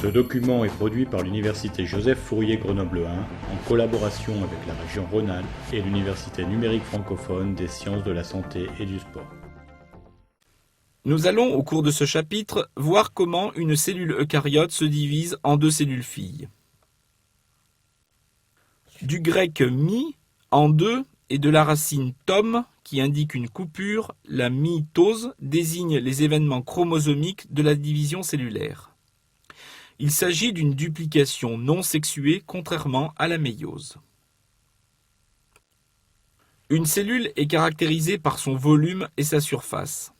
Ce document est produit par l'Université Joseph Fourier Grenoble 1 en collaboration avec la région Rhône-Alpes et l'Université numérique francophone des sciences de la santé et du sport. Nous allons, au cours de ce chapitre, voir comment une cellule eucaryote se divise en deux cellules filles. Du grec mi, en deux, et de la racine tom, qui indique une coupure, la mitose désigne les événements chromosomiques de la division cellulaire. Il s'agit d'une duplication non sexuée, contrairement à la méiose. Une cellule est caractérisée par son volume et sa surface.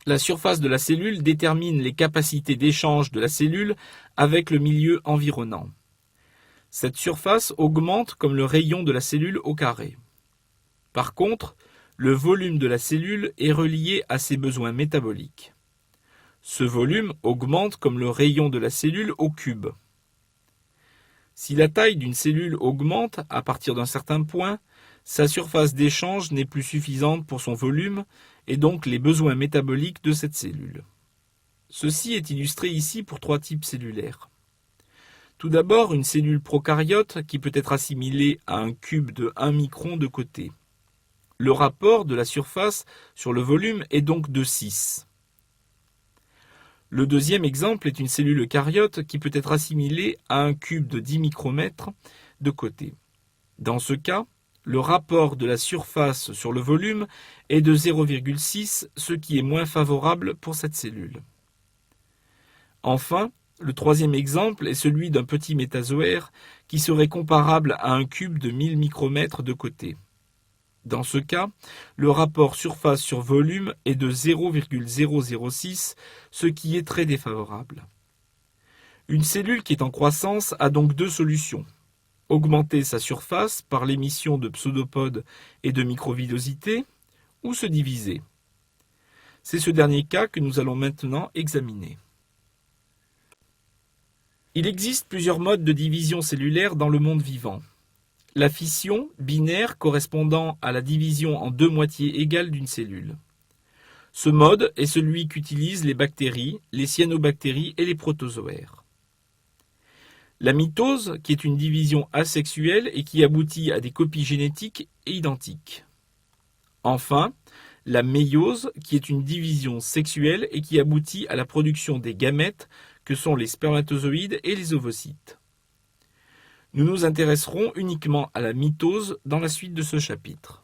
La surface de la cellule détermine les capacités d'échange de la cellule avec le milieu environnant. Cette surface augmente comme le rayon de la cellule au carré. Par contre, le volume de la cellule est relié à ses besoins métaboliques. Ce volume augmente comme le rayon de la cellule au cube. Si la taille d'une cellule augmente à partir d'un certain point, sa surface d'échange n'est plus suffisante pour son volume et donc les besoins métaboliques de cette cellule. Ceci est illustré ici pour trois types cellulaires. Tout d'abord, une cellule prokaryote qui peut être assimilée à un cube de 1 micron de côté. Le rapport de la surface sur le volume est donc de 6. Le deuxième exemple est une cellule eucaryote qui peut être assimilée à un cube de 10 micromètres de côté. Dans ce cas, le rapport de la surface sur le volume est de 0,6, ce qui est moins favorable pour cette cellule. Enfin, le troisième exemple est celui d'un petit métazoaire qui serait comparable à un cube de 1000 micromètres de côté. Dans ce cas, le rapport surface sur volume est de 0,006, ce qui est très défavorable. Une cellule qui est en croissance a donc deux solutions. Augmenter sa surface par l'émission de pseudopodes et de microvillosités, ou se diviser. C'est ce dernier cas que nous allons maintenant examiner. Il existe plusieurs modes de division cellulaire dans le monde vivant. La fission, binaire, correspondant à la division en deux moitiés égales d'une cellule. Ce mode est celui qu'utilisent les bactéries, les cyanobactéries et les protozoaires. La mitose, qui est une division asexuelle et qui aboutit à des copies génétiques identiques. Enfin, la méiose, qui est une division sexuelle et qui aboutit à la production des gamètes, que sont les spermatozoïdes et les ovocytes. Nous nous intéresserons uniquement à la mitose dans la suite de ce chapitre.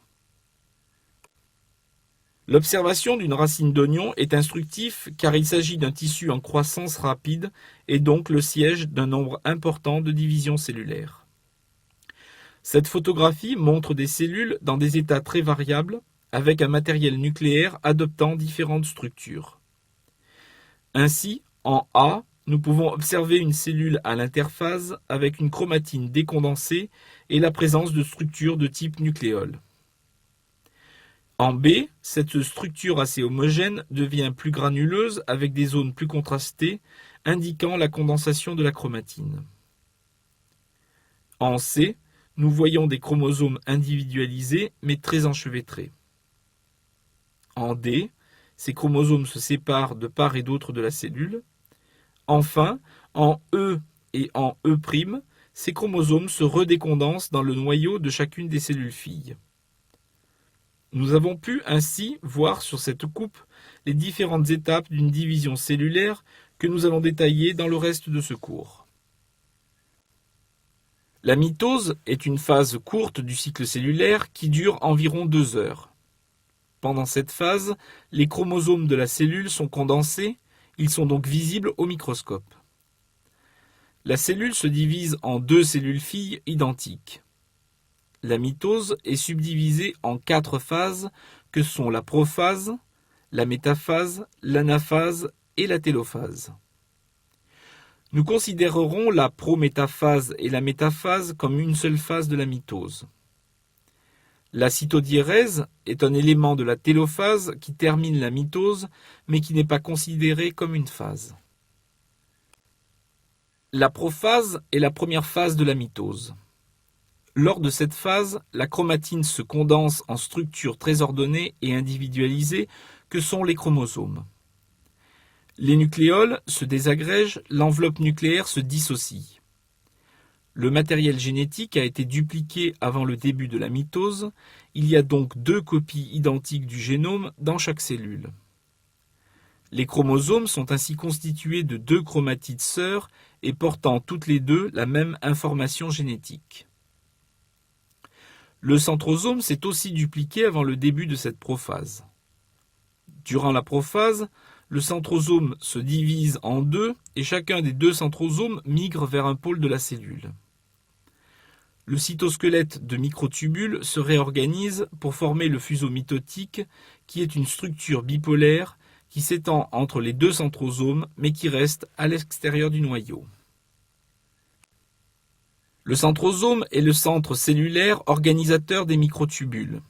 L'observation d'une racine d'oignon est instructif car il s'agit d'un tissu en croissance rapide et donc le siège d'un nombre important de divisions cellulaires. Cette photographie montre des cellules dans des états très variables avec un matériel nucléaire adoptant différentes structures. Ainsi, en A, nous pouvons observer une cellule à l'interphase avec une chromatine décondensée et la présence de structures de type nucléole. En B, cette structure assez homogène devient plus granuleuse avec des zones plus contrastées, indiquant la condensation de la chromatine. En C, nous voyons des chromosomes individualisés mais très enchevêtrés. En D, ces chromosomes se séparent de part et d'autre de la cellule. Enfin, en E et en E', ces chromosomes se redécondensent dans le noyau de chacune des cellules filles. Nous avons pu ainsi voir sur cette coupe les différentes étapes d'une division cellulaire que nous allons détailler dans le reste de ce cours. La mitose est une phase courte du cycle cellulaire qui dure environ 2 heures. Pendant cette phase, les chromosomes de la cellule sont condensés, ils sont donc visibles au microscope. La cellule se divise en deux cellules filles identiques. La mitose est subdivisée en 4 phases que sont la prophase, la métaphase, l'anaphase et la télophase. Nous considérerons la prométaphase et la métaphase comme une seule phase de la mitose. La cytodiérèse est un élément de la télophase qui termine la mitose, mais qui n'est pas considéré comme une phase. La prophase est la première phase de la mitose. Lors de cette phase, la chromatine se condense en structures très ordonnées et individualisées que sont les chromosomes. Les nucléoles se désagrègent, l'enveloppe nucléaire se dissocie. Le matériel génétique a été dupliqué avant le début de la mitose, il y a donc 2 copies identiques du génome dans chaque cellule. Les chromosomes sont ainsi constitués de 2 chromatides sœurs et portant toutes les 2 la même information génétique. Le centrosome s'est aussi dupliqué avant le début de cette prophase. Durant la prophase, le centrosome se divise en 2 et chacun des 2 centrosomes migre vers un pôle de la cellule. Le cytosquelette de microtubules se réorganise pour former le fuseau mitotique, qui est une structure bipolaire qui s'étend entre les 2 centrosomes mais qui reste à l'extérieur du noyau. Le centrosome est le centre cellulaire organisateur des microtubules.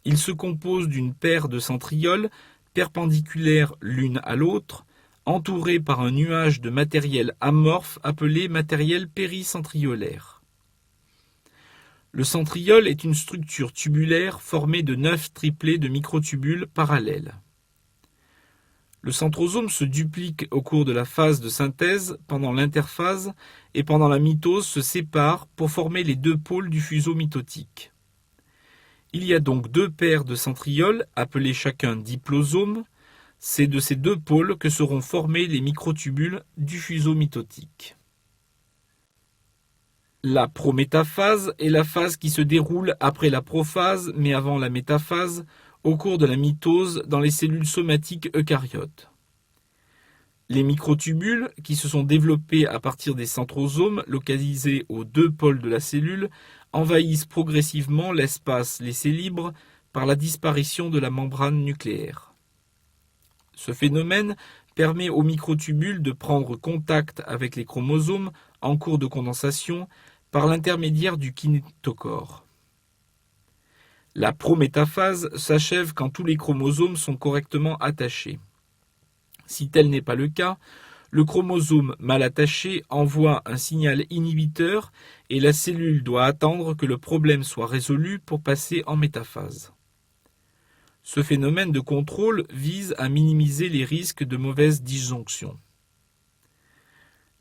Il se compose d'une paire de centrioles perpendiculaires l'une à l'autre, entourées par un nuage de matériel amorphe appelé matériel péricentriolaire. Le centriole est une structure tubulaire formée de 9 triplets de microtubules parallèles. Le centrosome se duplique au cours de la phase de synthèse, pendant l'interphase et pendant la mitose se sépare pour former les 2 pôles du fuseau mitotique. Il y a donc 2 paires de centrioles, appelées chacun diplosomes. C'est de ces 2 pôles que seront formés les microtubules du fuseau mitotique. La prométaphase est la phase qui se déroule après la prophase, mais avant la métaphase, au cours de la mitose dans les cellules somatiques eucaryotes. Les microtubules, qui se sont développés à partir des centrosomes localisés aux 2 pôles de la cellule, envahissent progressivement l'espace laissé libre par la disparition de la membrane nucléaire. Ce phénomène permet aux microtubules de prendre contact avec les chromosomes en cours de condensation par l'intermédiaire du kinétochore. La prométaphase s'achève quand tous les chromosomes sont correctement attachés. Si tel n'est pas le cas, le chromosome mal attaché envoie un signal inhibiteur et la cellule doit attendre que le problème soit résolu pour passer en métaphase. Ce phénomène de contrôle vise à minimiser les risques de mauvaise disjonction.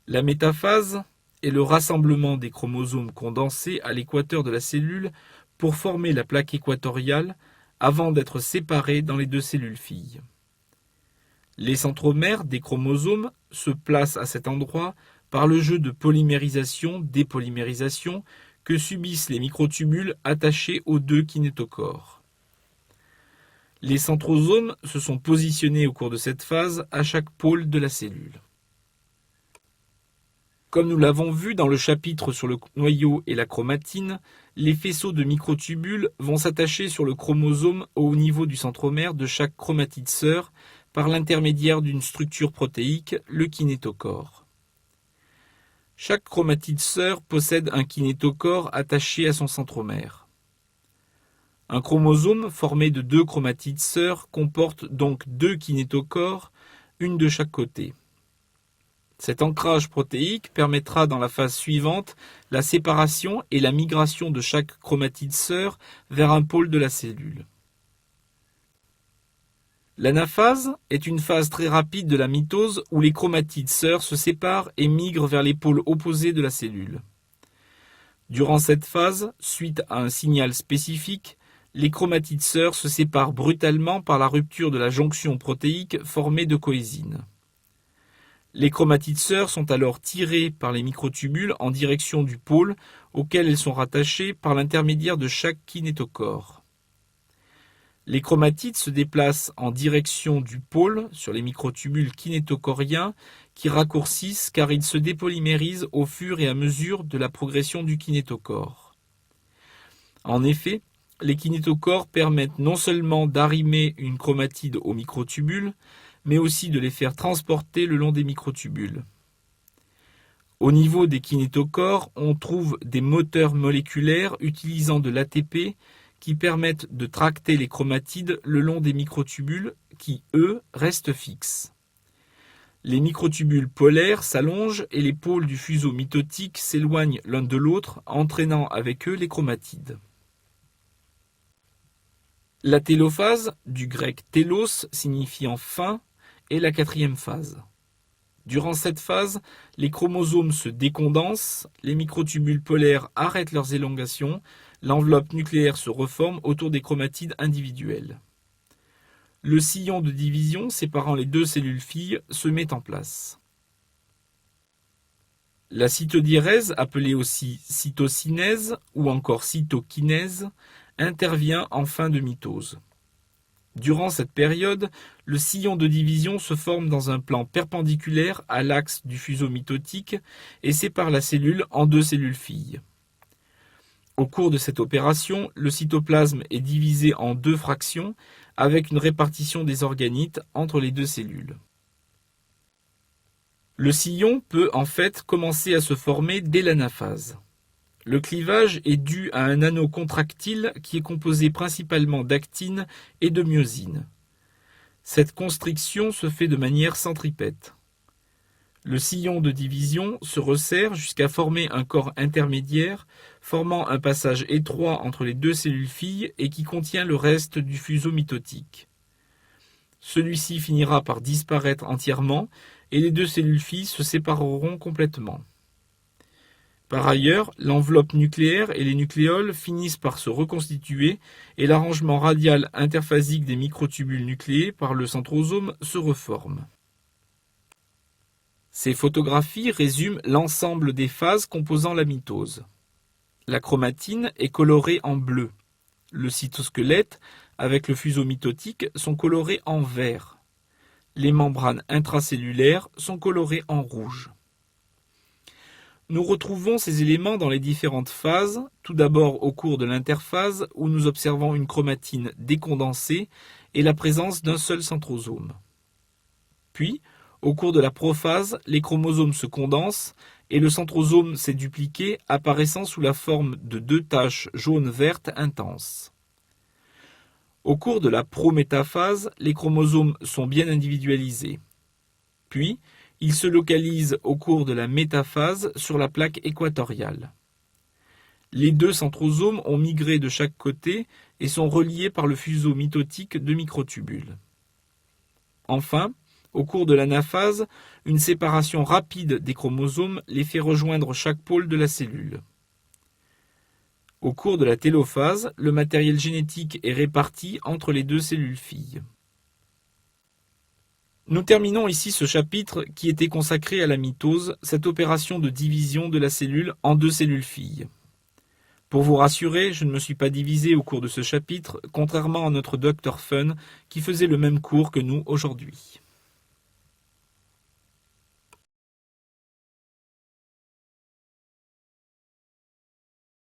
La métaphase est le rassemblement des chromosomes condensés à l'équateur de la cellule pour former la plaque équatoriale avant d'être séparés dans les 2 cellules filles. Les centromères des chromosomes se placent à cet endroit par le jeu de polymérisation-dépolymérisation que subissent les microtubules attachés aux 2 kinétochores. Les centrosomes se sont positionnés au cours de cette phase à chaque pôle de la cellule. Comme nous l'avons vu dans le chapitre sur le noyau et la chromatine, les faisceaux de microtubules vont s'attacher sur le chromosome au niveau du centromère de chaque chromatide sœur par l'intermédiaire d'une structure protéique, le kinétochore. Chaque chromatide sœur possède un kinétochore attaché à son centromère. Un chromosome formé de 2 chromatides sœurs comporte donc 2 kinétochores, une de chaque côté. Cet ancrage protéique permettra dans la phase suivante la séparation et la migration de chaque chromatide sœur vers un pôle de la cellule. L'anaphase est une phase très rapide de la mitose où les chromatides sœurs se séparent et migrent vers les pôles opposés de la cellule. Durant cette phase, suite à un signal spécifique, les chromatides sœurs se séparent brutalement par la rupture de la jonction protéique formée de coésine. Les chromatides sœurs sont alors tirées par les microtubules en direction du pôle auquel elles sont rattachées par l'intermédiaire de chaque kinétochore. Les chromatides se déplacent en direction du pôle sur les microtubules kinétochoriens qui raccourcissent car ils se dépolymérisent au fur et à mesure de la progression du kinétochore. En effet, les kinétochores permettent non seulement d'arrimer une chromatide aux microtubules, mais aussi de les faire transporter le long des microtubules. Au niveau des kinétochores, on trouve des moteurs moléculaires utilisant de l'ATP qui permettent de tracter les chromatides le long des microtubules qui, eux, restent fixes. Les microtubules polaires s'allongent et les pôles du fuseau mitotique s'éloignent l'un de l'autre, entraînant avec eux les chromatides. La télophase, du grec télos signifiant fin, est la quatrième phase. Durant cette phase, les chromosomes se décondensent, les microtubules polaires arrêtent leurs élongations, l'enveloppe nucléaire se reforme autour des chromatides individuelles. Le sillon de division séparant les deux cellules filles se met en place. La cytodiérèse, appelée aussi cytocinèse ou encore cytokinèse, intervient en fin de mitose. Durant cette période, le sillon de division se forme dans un plan perpendiculaire à l'axe du fuseau mitotique et sépare la cellule en deux cellules filles. Au cours de cette opération, le cytoplasme est divisé en deux fractions avec une répartition des organites entre les deux cellules. Le sillon peut en fait commencer à se former dès l'anaphase. Le clivage est dû à un anneau contractile qui est composé principalement d'actine et de myosine. Cette constriction se fait de manière centripète. Le sillon de division se resserre jusqu'à former un corps intermédiaire, formant un passage étroit entre les deux cellules filles et qui contient le reste du fuseau mitotique. Celui-ci finira par disparaître entièrement et les deux cellules filles se sépareront complètement. Par ailleurs, l'enveloppe nucléaire et les nucléoles finissent par se reconstituer et l'arrangement radial interphasique des microtubules nucléés par le centrosome se reforme. Ces photographies résument l'ensemble des phases composant la mitose. La chromatine est colorée en bleu. Le cytosquelette, avec le fuseau mitotique, sont colorés en vert. Les membranes intracellulaires sont colorées en rouge. Nous retrouvons ces éléments dans les différentes phases, tout d'abord au cours de l'interphase où nous observons une chromatine décondensée et la présence d'un seul centrosome. Puis, au cours de la prophase, les chromosomes se condensent et le centrosome s'est dupliqué, apparaissant sous la forme de deux taches jaune-verte intenses. Au cours de la prométaphase, les chromosomes sont bien individualisés. Puis, ils se localisent au cours de la métaphase sur la plaque équatoriale. Les deux centrosomes ont migré de chaque côté et sont reliés par le fuseau mitotique de microtubules. Enfin, au cours de l'anaphase, une séparation rapide des chromosomes les fait rejoindre chaque pôle de la cellule. Au cours de la télophase, le matériel génétique est réparti entre les deux cellules filles. Nous terminons ici ce chapitre qui était consacré à la mitose, cette opération de division de la cellule en deux cellules filles. Pour vous rassurer, je ne me suis pas divisé au cours de ce chapitre, contrairement à notre Dr Fun qui faisait le même cours que nous aujourd'hui.